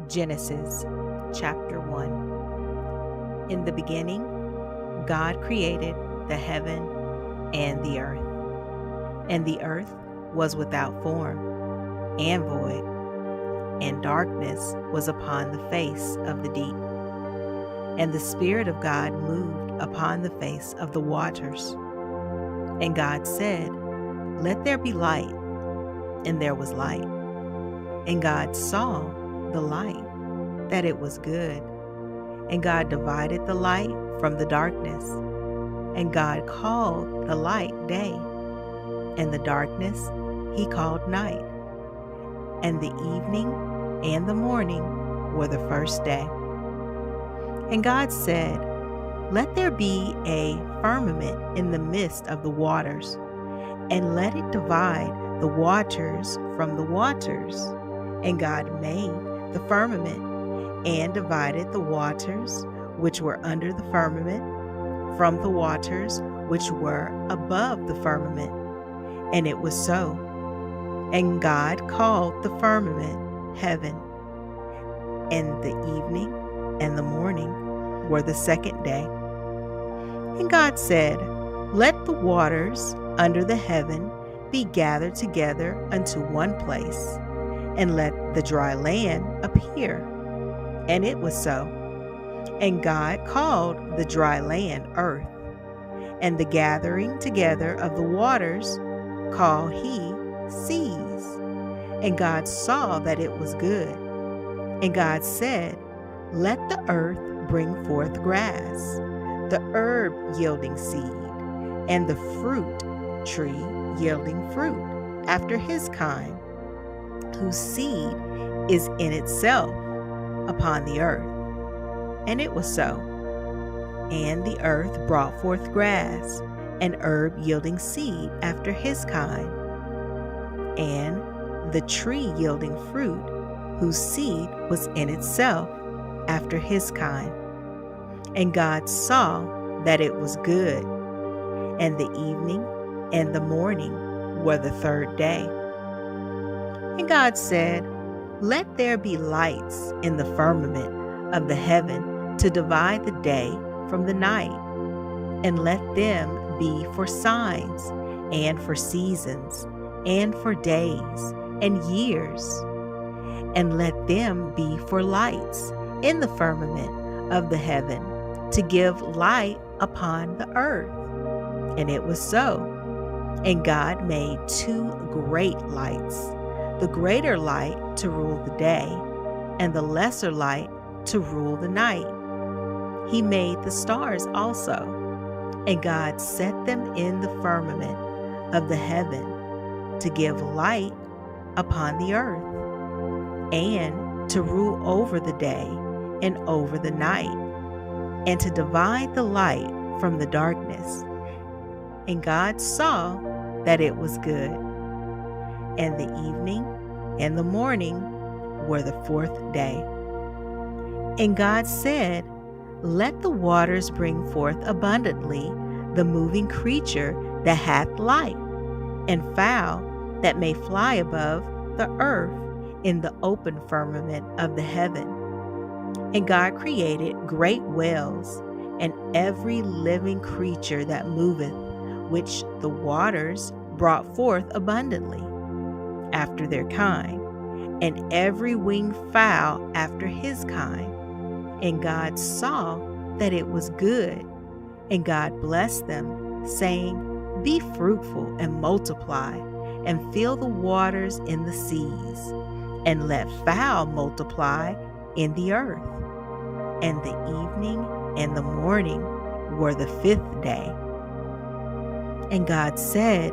Genesis chapter 1. In the beginning, God created the heaven and the earth was without form and void, and darkness was upon the face of the deep. And the Spirit of God moved upon the face of the waters. And God said, "Let there be light," and there was light. And God saw the light, that it was good. And God divided the light from the darkness. And God called the light day, and the darkness he called night. And the evening and the morning were the first day. And God said, "Let there be a firmament in the midst of the waters, and let it divide the waters from the waters." And God made the firmament, and divided the waters which were under the firmament from the waters which were above the firmament. And it was so. And God called the firmament heaven. And the evening and the morning were the second day. And God said, "Let the waters under the heaven be gathered together unto one place, and let the dry land appear." And it was so. And God called the dry land earth, and the gathering together of the waters called he seas. And God saw that it was good. And God said, "Let the earth bring forth grass, the herb yielding seed, and the fruit tree yielding fruit after his kind, whose seed is in itself upon the earth." And it was so. And the earth brought forth grass, and herb yielding seed after his kind, and the tree yielding fruit, whose seed was in itself after his kind. And God saw that it was good. And the evening and the morning were the third day. And God said, "Let there be lights in the firmament of the heaven to divide the day from the night, and let them be for signs, and for seasons, and for days and years. And let them be for lights in the firmament of the heaven to give light upon the earth." And it was so. And God made two great lights, the greater light to rule the day, and the lesser light to rule the night. He made the stars also, and God set them in the firmament of the heaven to give light upon the earth, and to rule over the day and over the night, and to divide the light from the darkness. And God saw that it was good. And the evening and the morning were the fourth day. And God said, "Let the waters bring forth abundantly the moving creature that hath life, and fowl that may fly above the earth in the open firmament of the heaven." And God created great whales, and every living creature that moveth, which the waters brought forth abundantly, after their kind, and every winged fowl after his kind. And God saw that it was good. And God blessed them, saying, "Be fruitful and multiply, and fill the waters in the seas, and let fowl multiply in the earth." And the evening and the morning were the fifth day. And God said,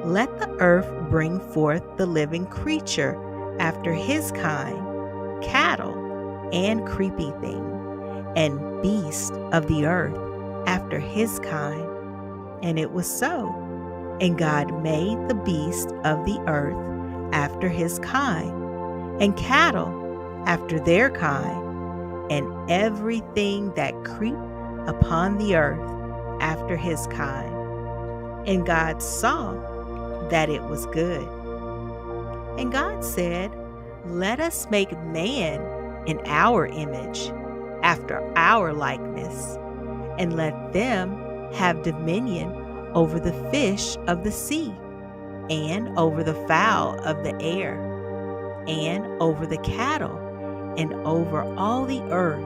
"Let the earth bring forth the living creature after his kind, cattle, and creepy thing, and beast of the earth after his kind." And it was so. And God made the beast of the earth after his kind, and cattle after their kind, and everything that creep upon the earth after his kind. And God saw that it was good. And God said, "Let us make man in our image, after our likeness, and let them have dominion over the fish of the sea, and over the fowl of the air, and over the cattle, and over all the earth,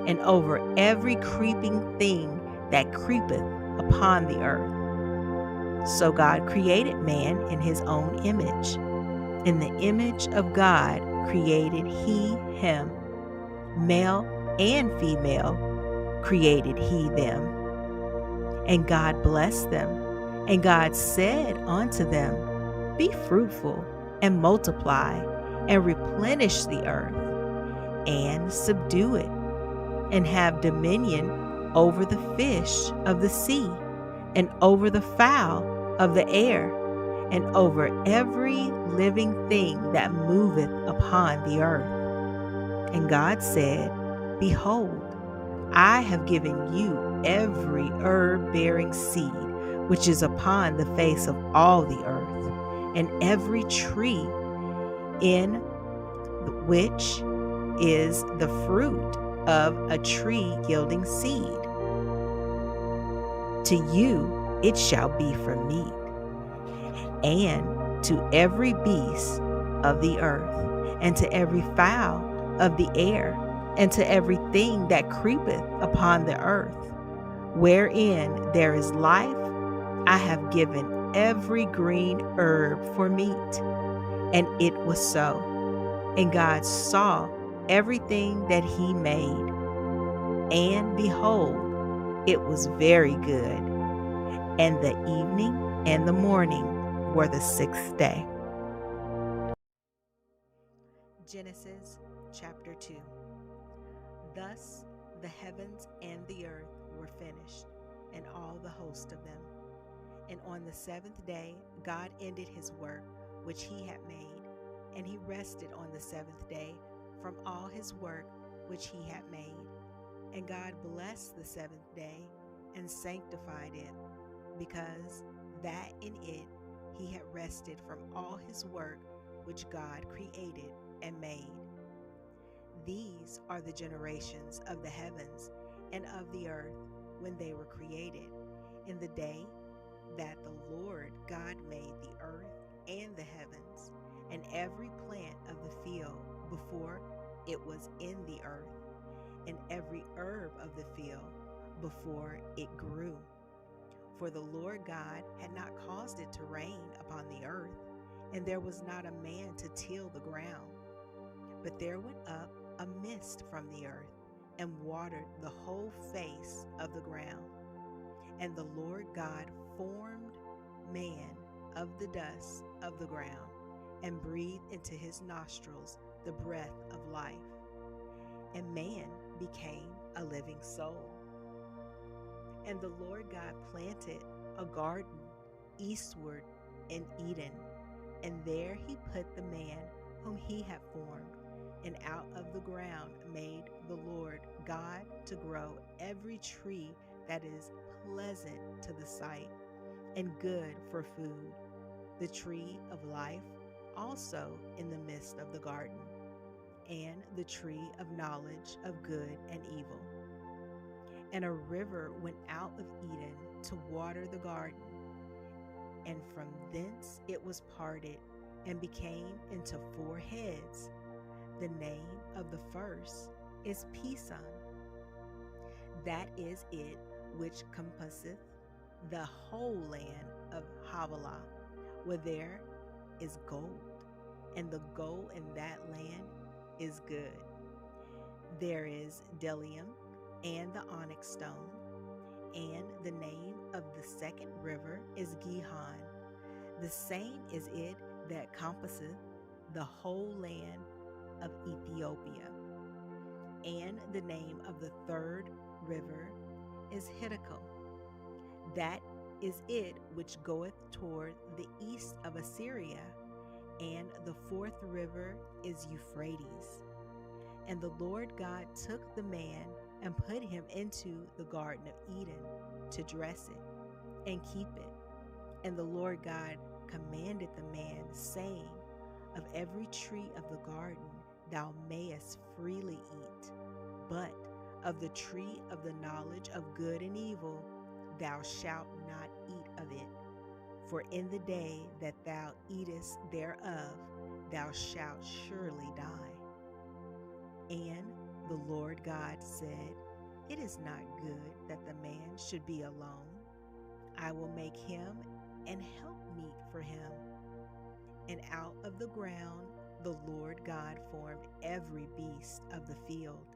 and over every creeping thing that creepeth upon the earth. So God created man in his own image. In the image of God created he him. Male and female created he them. And God blessed them. And God said unto them, Be fruitful, and multiply, and replenish the earth, and subdue it, and have dominion over the fish of the sea, and over the fowl of the air, and over every living thing that moveth upon the earth. And God said, Behold, I have given you every herb-bearing seed which is upon the face of all the earth, and every tree in which is the fruit of a tree yielding seed. To you it shall be for meat, and to every beast of the earth, and to every fowl of the air, and to everything that creepeth upon the earth, wherein there is life, I have given every green herb for meat. And it was so. And God saw everything that he made, and behold, it was very good. And the evening and the morning were the sixth day. Genesis chapter 2. Thus the heavens and the earth were finished, and all the host of them. And on the seventh day God ended his work which he had made, and he rested on the seventh day from all his work which he had made. And God blessed the seventh day and sanctified it, because that in it he had rested from all his work which God created and made. These are the generations of the heavens and of the earth when they were created, in the day that the Lord God made the earth and the heavens, and every plant of the field before it was in the earth, and every herb of the field before it grew. For the Lord God had not caused it to rain upon the earth, and there was not a man to till the ground. But there went up a mist from the earth, and watered the whole face of the ground. And the Lord God formed man of the dust of the ground, and breathed into his nostrils the breath of life. And man became a living soul. And the Lord God planted a garden eastward in Eden, and there he put the man whom he had formed. And out of the ground made the Lord God to grow every tree that is pleasant to the sight, and good for food, the tree of life also in the midst of the garden, and the tree of knowledge of good and evil. And a river went out of Eden to water the garden, and from thence it was parted, and became into four heads. The name of the first is Pison. That is it which compasseth the whole land of Havilah, where there is gold, and the gold in that land is good. There is bdellium, and the onyx stone, and the name of the second river is Gihon. The same is it that compasseth the whole land of Ethiopia. And the name of the third river is Hiddekel. That is it which goeth toward the east of Assyria. And the fourth river is Euphrates. And the Lord God took the man and put him into the garden of Eden to dress it and keep it. And the Lord God commanded the man, saying, Of every tree of the garden thou mayest freely eat, but of the tree of the knowledge of good and evil thou shalt not eat of it. For in the day that thou eatest thereof, thou shalt surely die. And the Lord God said, It is not good that the man should be alone. I will make him an helpmeet for him. And out of the ground the Lord God formed every beast of the field,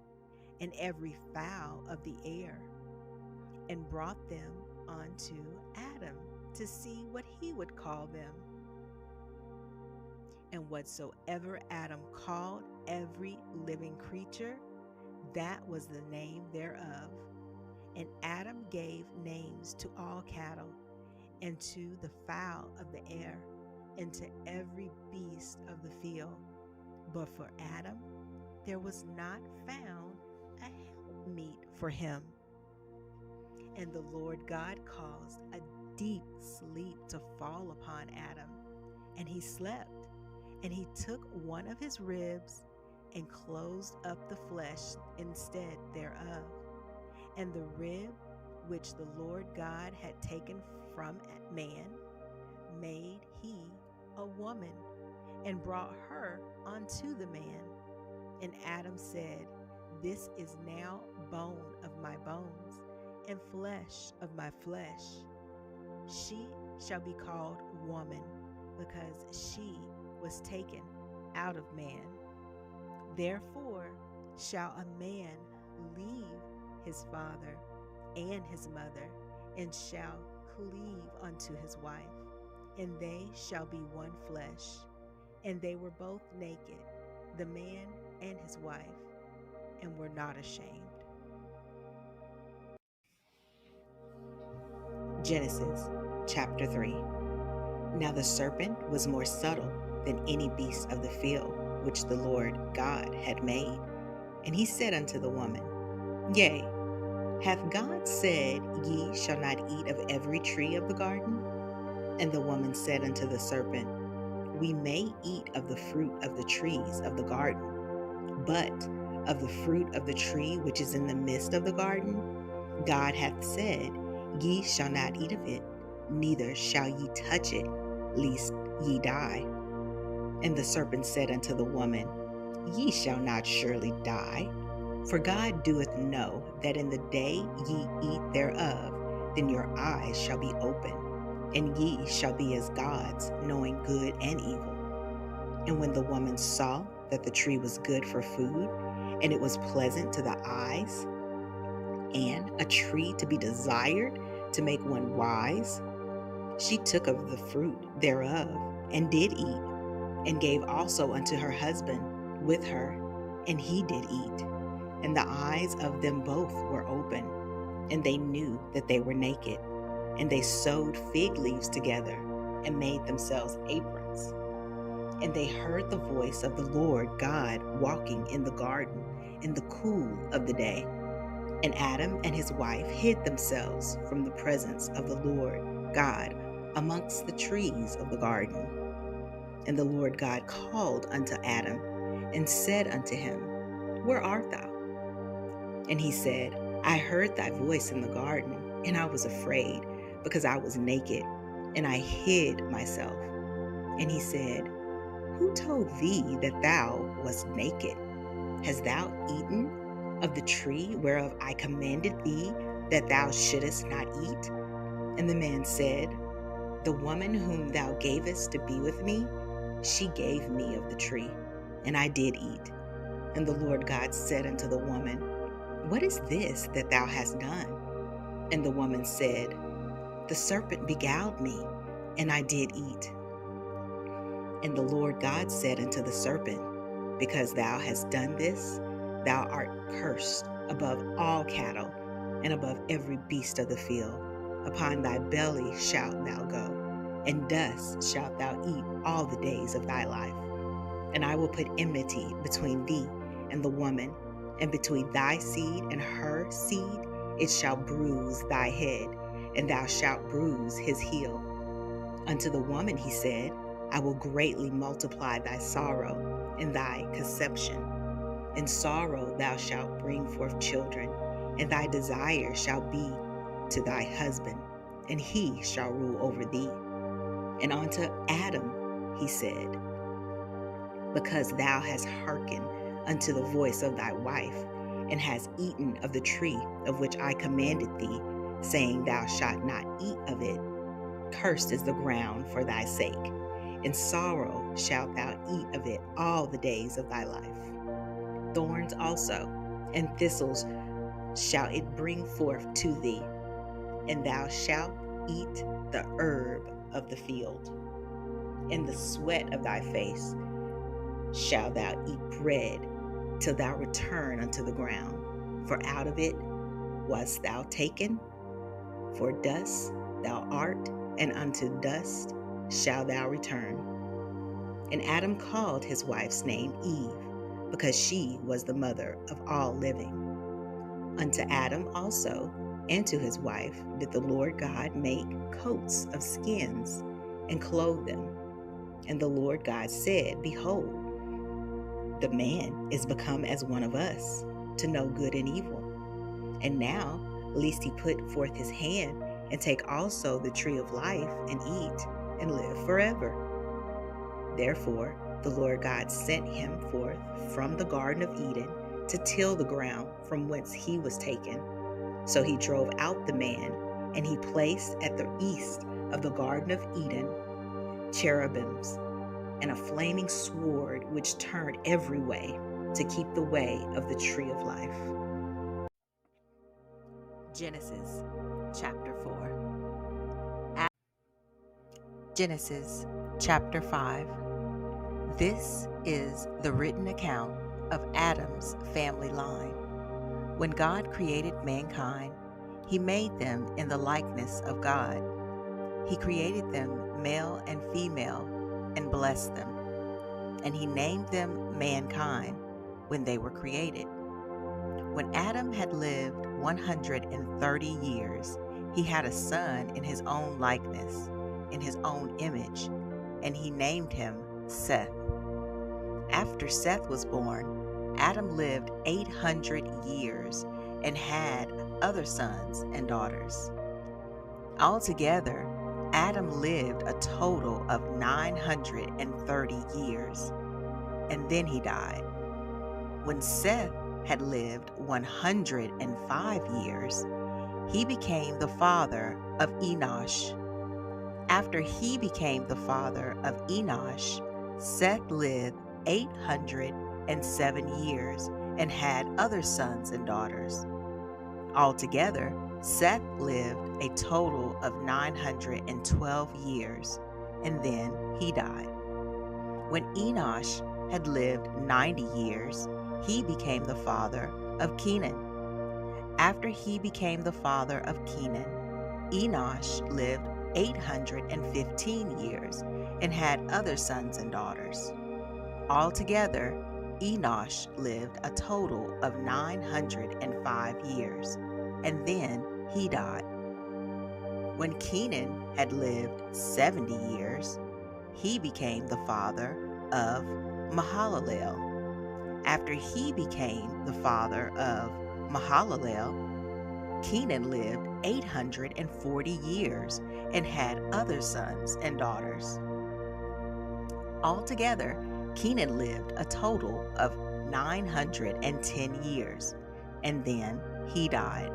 and every fowl of the air, and brought them unto Adam to see what he would call them. And whatsoever Adam called every living creature, that was the name thereof. And Adam gave names to all cattle, and to the fowl of the air, and to every beast of the field. But for Adam there was not found a helpmeet for him. And the Lord God caused a deep sleep to fall upon Adam, and he slept. And he took one of his ribs and closed up the flesh instead thereof. And the rib which the Lord God had taken from man made he a woman, and brought her unto the man. And Adam said, This is now bone of my bones, and flesh of my flesh. She shall be called woman, because she was taken out of man. Therefore shall a man leave his father and his mother, and shall cleave unto his wife, and they shall be one flesh. And they were both naked, the man and his wife, and were not ashamed. Genesis chapter 3. Now the serpent was more subtle than any beast of the field which the Lord God had made. And he said unto the woman, Yea, hath God said, Ye shall not eat of every tree of the garden? And the woman said unto the serpent, We may eat of the fruit of the trees of the garden, but of the fruit of the tree which is in the midst of the garden, God hath said, Ye shall not eat of it, neither shall ye touch it, lest ye die. And the serpent said unto the woman, Ye shall not surely die, for God doeth know that in the day ye eat thereof, then your eyes shall be opened, and ye shall be as gods, knowing good and evil. And when the woman saw that the tree was good for food, and it was pleasant to the eyes, and a tree to be desired to make one wise, she took of the fruit thereof, and did eat, and gave also unto her husband with her, and he did eat. And the eyes of them both were open, and they knew that they were naked. And they sewed fig leaves together, and made themselves aprons. And they heard the voice of the Lord God walking in the garden in the cool of the day. And Adam and his wife hid themselves from the presence of the Lord God amongst the trees of the garden. And the Lord God called unto Adam, and said unto him, Where art thou? And he said, I heard thy voice in the garden, and I was afraid, because I was naked, and I hid myself. And he said, Who told thee that thou wast naked? Hast thou eaten of the tree whereof I commanded thee that thou shouldest not eat? And the man said, The woman whom thou gavest to be with me, she gave me of the tree, and I did eat. And the Lord God said unto the woman, What is this that thou hast done? And the woman said, The serpent beguiled me, and I did eat. And the Lord God said unto the serpent, Because thou hast done this, thou art cursed above all cattle, and above every beast of the field. Upon thy belly shalt thou go, and dust shalt thou eat all the days of thy life. And I will put enmity between thee and the woman, and between thy seed and her seed. It shall bruise thy head, and thou shalt bruise his heel. Unto the woman he said, I will greatly multiply thy sorrow in thy conception. In sorrow thou shalt bring forth children, and thy desire shall be to thy husband, and he shall rule over thee. And unto Adam he said, because thou hast hearkened unto the voice of thy wife, and hast eaten of the tree of which I commanded thee, saying, thou shalt not eat of it, cursed is the ground for thy sake. In sorrow shalt thou eat of it all the days of thy life. Thorns also and thistles shall it bring forth to thee, and thou shalt eat the herb of the field. In the sweat of thy face shalt thou eat bread till thou return unto the ground, for out of it wast thou taken, for dust thou art, and unto dust shalt thou return. And Adam called his wife's name Eve, because she was the mother of all living. Unto Adam also and to his wife did the Lord God make coats of skins, and clothe them. And the Lord God said, behold, the man is become as one of us, to know good and evil. And now, lest he put forth his hand, and take also the tree of life, and eat, and live forever. Therefore the Lord God sent him forth from the Garden of Eden to till the ground from whence he was taken. So he drove out the man, and he placed at the east of the Garden of Eden cherubims, and a flaming sword which turned every way to keep the way of the tree of life. Genesis chapter 4. Genesis chapter 5. This is the written account of Adam's family line. When God created mankind, he made them in the likeness of God. He created them male and female, and blessed them. And he named them mankind when they were created. When Adam had lived 130 years, he had a son in his own likeness, in his own image, and he named him Seth. After Seth was born, Adam lived 800 years and had other sons and daughters. Altogether, Adam lived a total of 930 years, and then he died. When Seth had lived 105 years, he became the father of Enosh. After he became the father of Enosh, Seth lived 807 years and had other sons and daughters. Altogether, Seth lived a total of 912 years, and then he died. When Enosh had lived 90 years, he became the father of Kenan. After he became the father of Kenan, Enosh lived 815 years and had other sons and daughters. Altogether, Enosh lived a total of 905 years, and then he died. When Kenan had lived 70 years, he became the father of Mahalalel. After he became the father of Mahalalel, Kenan lived 840 years and had other sons and daughters. Altogether, Kenan lived a total of 910 years, and then he died.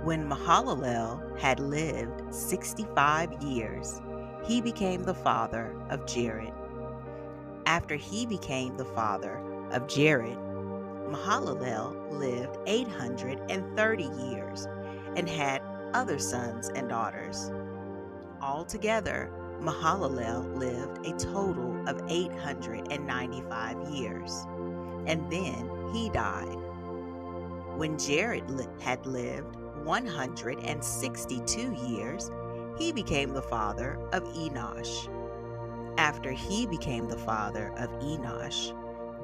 When Mahalalel had lived 65 years, he became the father of Jared. After he became the father of Jared, Mahalalel lived 830 years and had other sons and daughters. Altogether, Mahalalel lived a total of 895 years, and then he died. When Jared had lived 162 years, he became the father of Enosh. After he became the father of Enosh,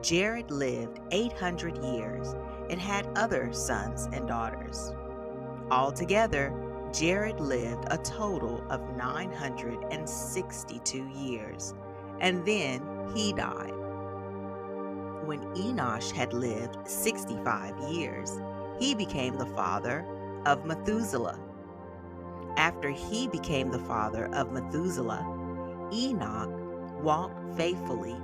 Jared lived 800 years and had other sons and daughters. Altogether, Jared lived a total of 962 years, and then he died. When Enosh had lived 65 years, he became the father of Methuselah. After he became the father of Methuselah, Enoch walked faithfully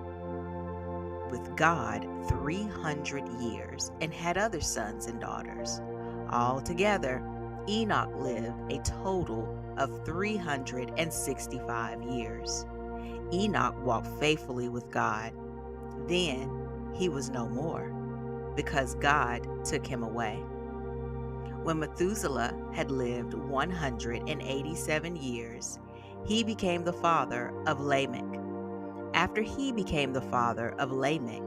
with God 300 years and had other sons and daughters. Altogether, Enoch lived a total of 365 years. Enoch walked faithfully with God. Then he was no more, because God took him away. When Methuselah had lived 187 years, he became the father of Lamech. After he became the father of Lamech,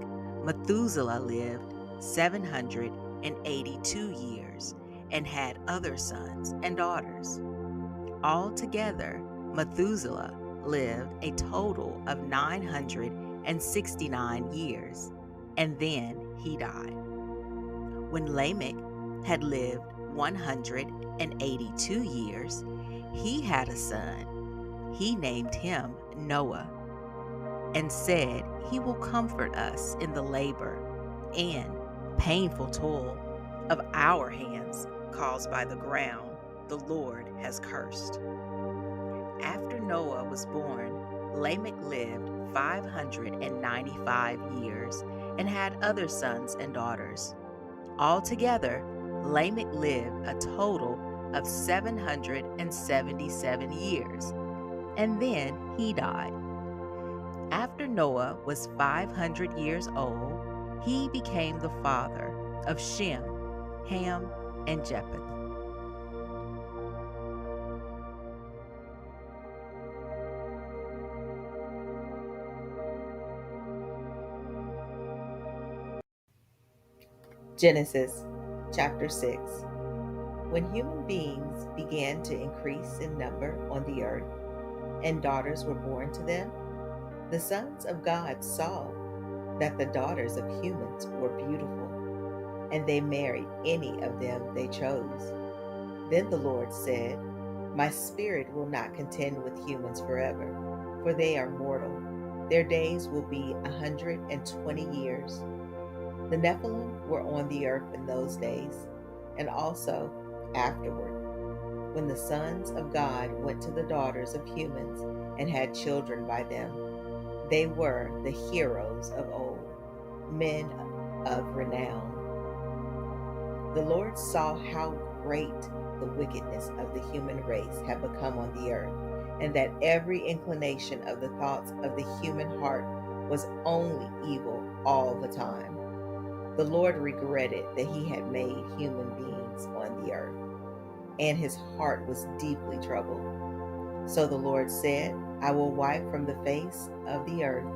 Methuselah lived 782 years and had other sons and daughters. Altogether, Methuselah lived a total of 969 years, and then he died. When Lamech had lived 182 years, he had a son. He named him Noah, and said, "He will comfort us in the labor and painful toil of our hands caused by the ground the Lord has cursed." After Noah was born, Lamech lived 595 years and had other sons and daughters. Altogether, Lamech lived a total of 777 years, and then he died. After Noah was 500 years old, he became the father of Shem, Ham, and Japheth. Genesis chapter 6. When human beings began to increase in number on the earth, and daughters were born to them, the sons of God saw that the daughters of humans were beautiful, and they married any of them they chose. Then the Lord said, "My spirit will not contend with humans forever, for they are mortal. Their days will be 120 years. The Nephilim were on the earth in those days, and also afterward, when the sons of God went to the daughters of humans and had children by them. They were the heroes of old, men of renown. The Lord saw how great the wickedness of the human race had become on the earth, and that every inclination of the thoughts of the human heart was only evil all the time. The Lord regretted that he had made human beings on the earth, and his heart was deeply troubled. So the Lord said, I will wipe from the face of the earth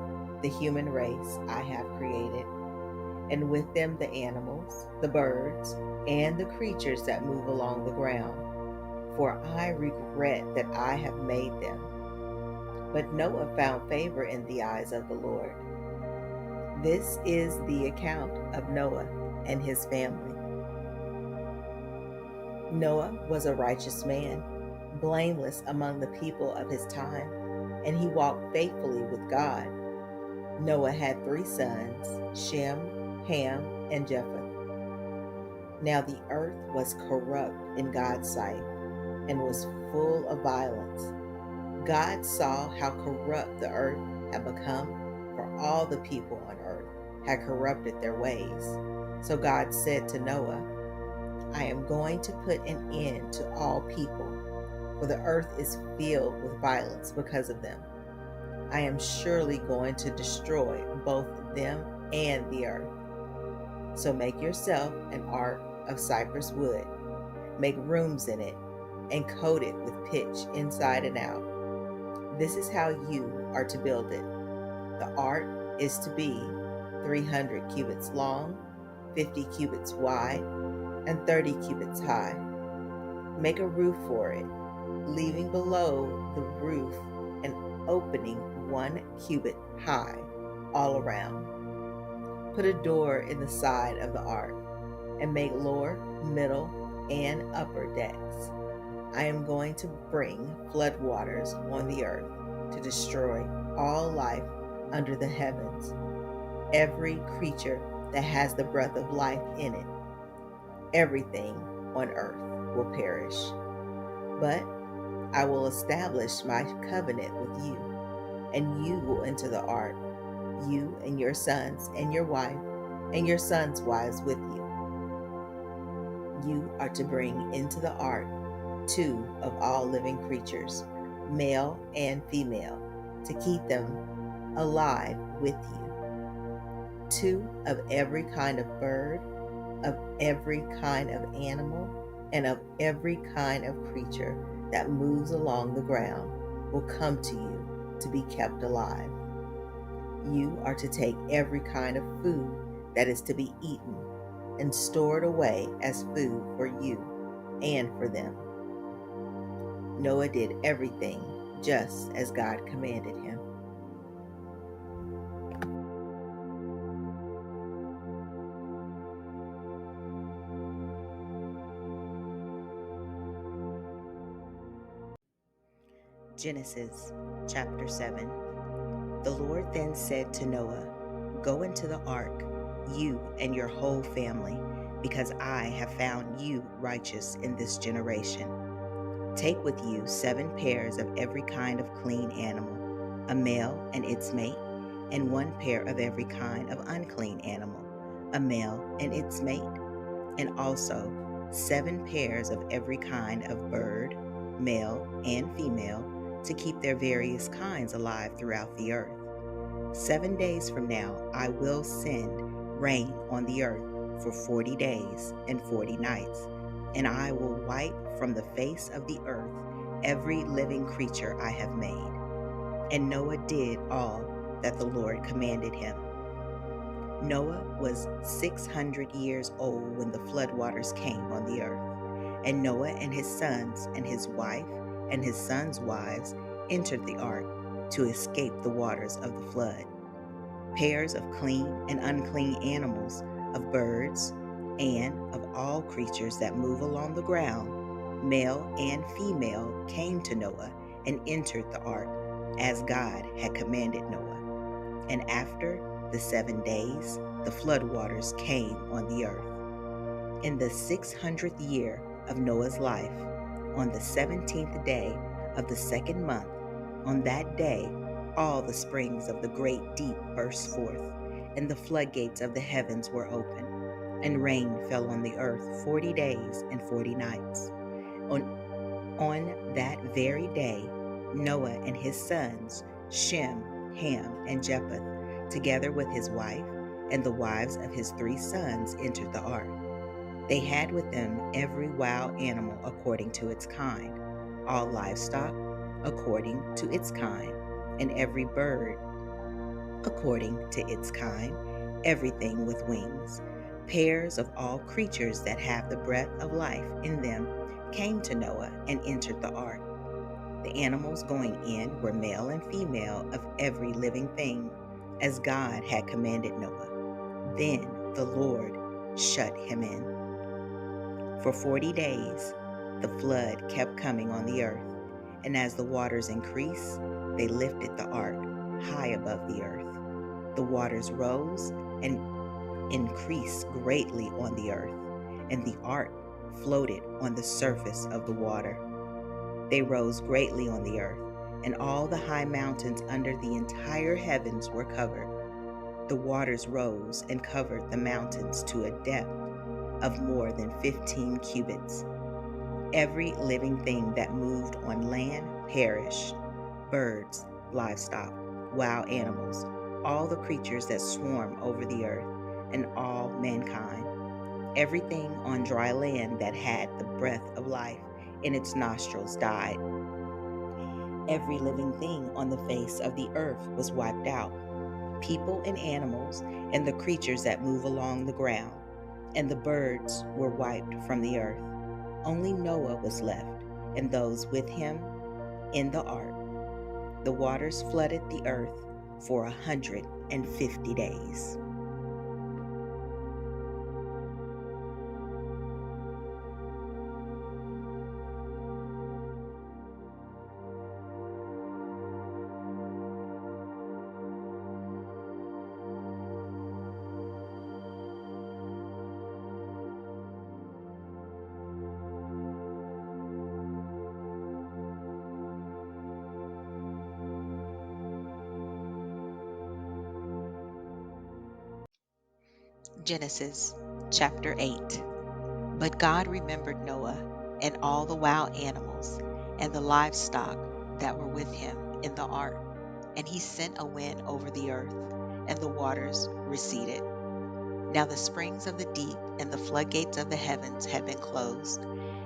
the human race I have created, and with them the animals, the birds, and the creatures that move along the ground, for I regret that I have made them. But Noah found favor in the eyes of the Lord. This is the account of Noah and his family. Noah was a righteous man, blameless among the people of his time, and he walked faithfully with God. Noah had 3 sons, Shem, Ham, and Japheth. Now the earth was corrupt in God's sight and was full of violence. God saw how corrupt the earth had become, for all the people on earth had corrupted their ways. So God said to Noah, I am going to put an end to all people, for the earth is filled with violence because of them. I am surely going to destroy both them and the earth. So make yourself an ark of cypress wood, make rooms in it, and coat it with pitch inside and out. This is how you are to build it. The ark is to be 300 cubits long, 50 cubits wide, and 30 cubits high. Make a roof for it, leaving below the roof an opening 1 cubit high all around. Put a door in the side of the ark, and make lower, middle, and upper decks. I am going to bring flood waters on the earth to destroy all life under the heavens. every creature that has the breath of life in it. Everything on earth will perish. But I will establish my covenant with you, and you will enter the ark, you and your sons and your wife, and your sons' wives with you. You are to bring into the ark 2 of all living creatures, male and female, to keep them alive with you. 2 of every kind of bird, of every kind of animal, and of every kind of creature that moves along the ground will come to you to be kept alive. You are to take every kind of food that is to be eaten and store it away as food for you and for them. Noah did everything just as God commanded him. Genesis chapter 7. The Lord then said to Noah, "Go into the ark, you and your whole family, because I have found you righteous in this generation. Take with you 7 pairs of every kind of clean animal, a male and its mate, and 1 pair of every kind of unclean animal, a male and its mate, and also 7 pairs of every kind of bird, male and female, to keep their various kinds alive throughout the earth. 7 days from now I will send rain on the earth for 40 days and 40 nights, and I will wipe from the face of the earth every living creature I have made." And Noah did all that the Lord commanded him. Noah was 600 years old when the floodwaters came on the earth, and Noah and his sons and his wife and his sons' wives entered the ark to escape the waters of the flood. Pairs of clean and unclean animals, of birds, and of all creatures that move along the ground, male and female, came to Noah and entered the ark, as God had commanded Noah. And after the 7 days, the floodwaters came on the earth. In the 600th year of Noah's life, on the 17th day of the 2nd month, on that day, all the springs of the great deep burst forth, and the floodgates of the heavens were opened, and rain fell on the earth 40 days and 40 nights. On that very day, Noah and his sons, Shem, Ham, and Japheth, together with his wife and the wives of his 3 sons, entered the ark. They had with them every wild animal according to its kind, all livestock according to its kind, and every bird according to its kind, everything with wings. Pairs of all creatures that have the breath of life in them came to Noah and entered the ark. The animals going in were male and female of every living thing, as God had commanded Noah. Then the Lord shut him in. For 40 days, the flood kept coming on the earth, and as the waters increased, they lifted the ark high above the earth. The waters rose and increased greatly on the earth, and the ark floated on the surface of the water. They rose greatly on the earth, and all the high mountains under the entire heavens were covered. The waters rose and covered the mountains to a depth of more than 15 cubits. Every living thing that moved on land perished: birds, livestock, wild animals, all the creatures that swarm over the earth, and all mankind. Everything on dry land that had the breath of life in its nostrils died. Every living thing on the face of the earth was wiped out: people and animals, and the creatures that move along the ground, and the birds were wiped from the earth. Only Noah was left, and those with him in the ark. The waters flooded the earth for 150 days. Genesis chapter 8. But God remembered Noah and all the wild animals and the livestock that were with him in the ark, and he sent a wind over the earth, and the waters receded. Now the springs of the deep and the floodgates of the heavens had been closed,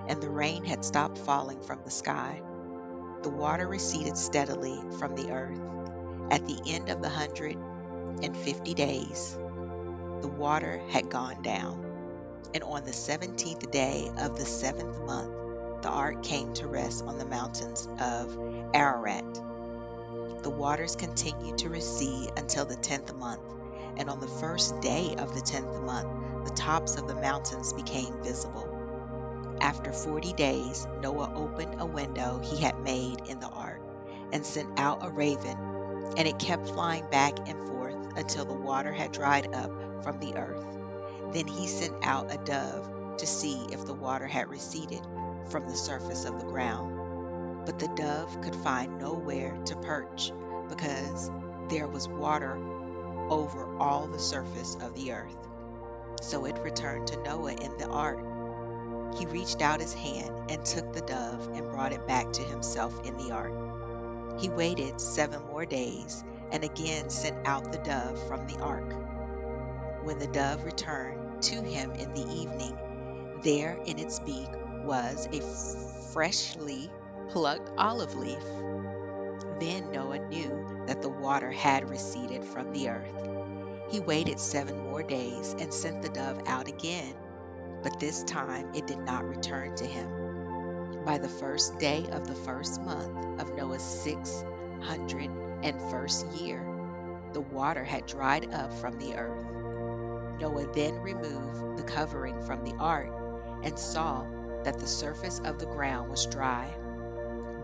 and the rain had stopped falling from the sky. The water receded steadily from the earth. At the end of the 150 days, the water had gone down. And on the 17th day of the 7th month, the ark came to rest on the mountains of Ararat. The waters continued to recede until the 10th month, and on the first day of the 10th month, the tops of the mountains became visible. After 40 days, Noah opened a window he had made in the ark and sent out a raven, and it kept flying back and forth until the water had dried up from the earth. Then he sent out a dove to see if the water had receded from the surface of the ground. But the dove could find nowhere to perch, because there was water over all the surface of the earth. So it returned to Noah in the ark. He reached out his hand and took the dove and brought it back to himself in the ark. He waited 7 more days and again sent out the dove from the ark. When the dove returned to him in the evening, there in its beak was a freshly plucked olive leaf. Then Noah knew that the water had receded from the earth. He waited 7 more days and sent the dove out again, but this time it did not return to him. By the first day of the first month of Noah's 601st year, the water had dried up from the earth. Noah then removed the covering from the ark and saw that the surface of the ground was dry.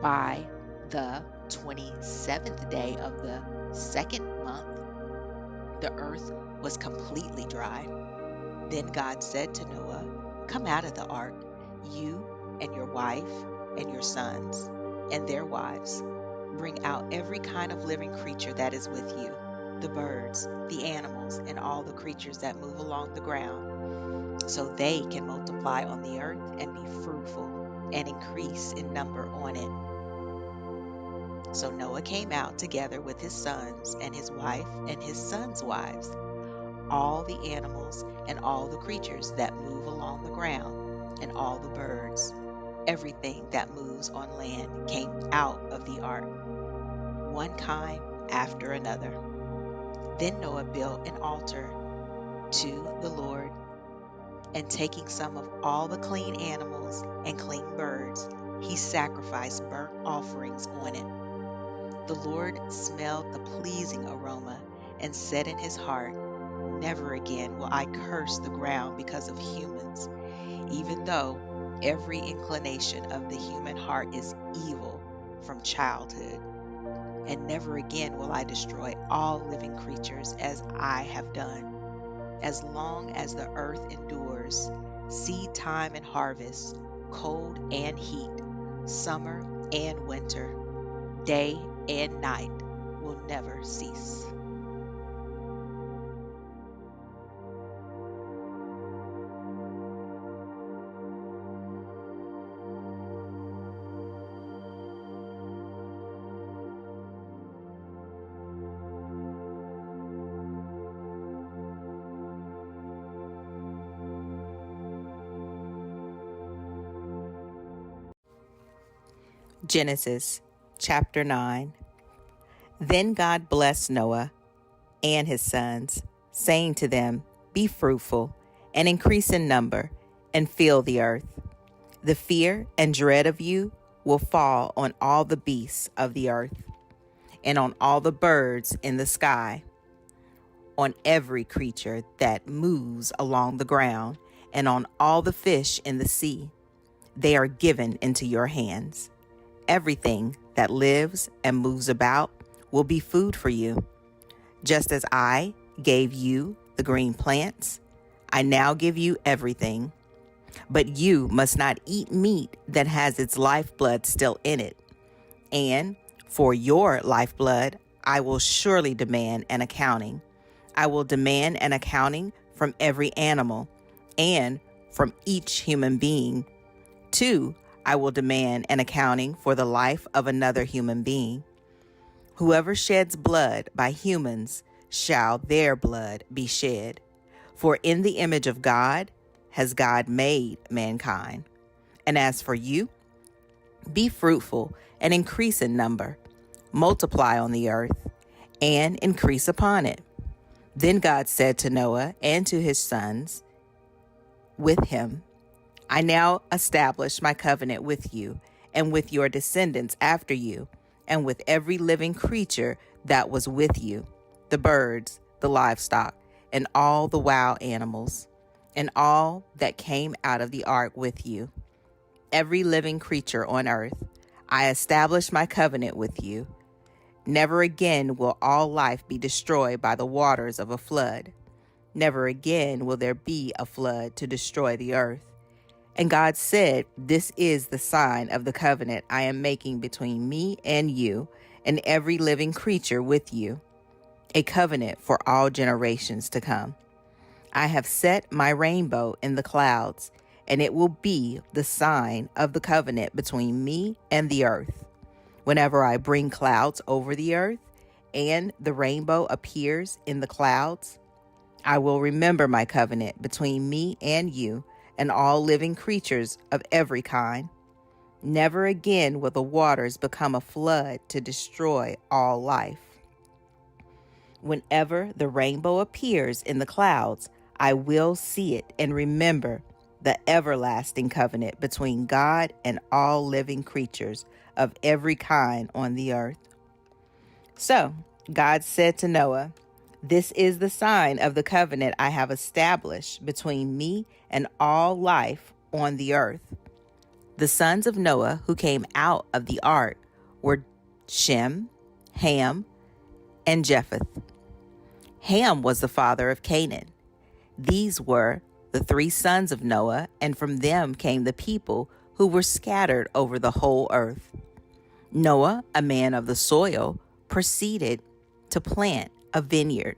By the 27th day of the 2nd month, the earth was completely dry. Then God said to Noah, "Come out of the ark, you and your wife and your sons and their wives. Bring out every kind of living creature that is with you, the birds, the animals, and all the creatures that move along the ground, so they can multiply on the earth and be fruitful and increase in number on it." So Noah came out together with his sons and his wife and his sons' wives. All the animals and all the creatures that move along the ground and all the birds, everything that moves on land, came out of the ark, one kind after another. Then Noah built an altar to the Lord, and taking some of all the clean animals and clean birds, he sacrificed burnt offerings on it. The Lord smelled the pleasing aroma and said in his heart, "Never again will I curse the ground because of humans, even though every inclination of the human heart is evil from childhood. And never again will I destroy all living creatures as I have done. As long as the earth endures, seed time and harvest, cold and heat, summer and winter, day and night will never cease." Genesis chapter 9. Then God blessed Noah and his sons, saying to them, "Be fruitful and increase in number and fill the earth. The fear and dread of you will fall on all the beasts of the earth and on all the birds in the sky, on every creature that moves along the ground and on all the fish in the sea. They are given into your hands. Everything that lives and moves about will be food for you. Just as I gave you the green plants, I now give you everything. But you must not eat meat that has its lifeblood still in it. And for your lifeblood, I will surely demand an accounting. I will demand an accounting from every animal, and from each human being. 2, I will demand an accounting for the life of another human being. Whoever sheds blood by humans shall their blood be shed. For in the image of God has God made mankind. And as for you, be fruitful and increase in number, multiply on the earth, and increase upon it. Then God said to Noah and to his sons with him, I now establish my covenant with you and with your descendants after you, and with every living creature that was with you, the birds, the livestock, and all the wild animals, and all that came out of the ark with you. Every living creature on earth, I establish my covenant with you. Never again will all life be destroyed by the waters of a flood. Never again will there be a flood to destroy the earth. And God said, this is the sign of the covenant I am making between me and you and every living creature with you, a covenant for all generations to come. I have set my rainbow in the clouds, and it will be the sign of the covenant between me and the earth. Whenever I bring clouds over the earth and the rainbow appears in the clouds, I will remember my covenant between me and you and all living creatures of every kind. Never again will the waters become a flood to destroy all life. Whenever the rainbow appears in the clouds, I will see it and remember the everlasting covenant between God and all living creatures of every kind on the earth. So God said to Noah, this is the sign of the covenant I have established between me and all life on the earth. The sons of Noah who came out of the ark were Shem, Ham, and Japheth. Ham was the father of Canaan. These were the 3 sons of Noah, and from them came the people who were scattered over the whole earth. Noah, a man of the soil, proceeded to plant a vineyard.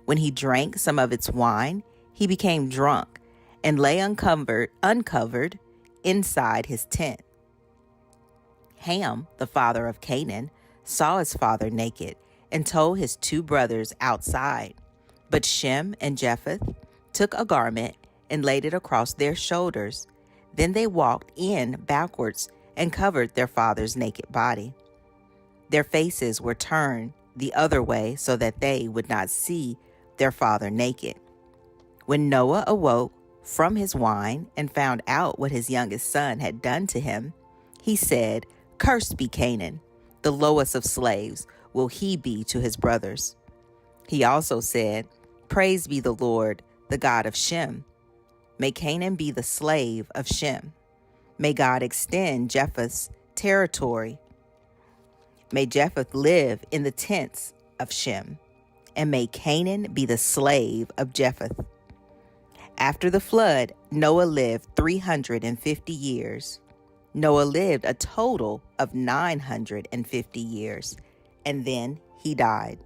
When he drank some of its wine, he became drunk and lay uncovered inside his tent. Ham, the father of Canaan, saw his father naked and told his 2 brothers outside. But Shem and Japheth took a garment and laid it across their shoulders. Then they walked in backwards and covered their father's naked body. Their faces were turned the other way so that they would not see their father naked. When Noah awoke from his wine and found out what his youngest son had done to him, he said, Cursed be Canaan, the lowest of slaves will he be to his brothers. He also said, Praise be the Lord, the God of Shem. May Canaan be the slave of Shem. May God extend Japheth's territory. May Japheth live in the tents of Shem, and may Canaan be the slave of Japheth. After the flood, Noah lived 350 years. Noah lived a total of 950 years, and then he died.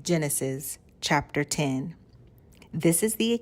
Genesis chapter 10. This is the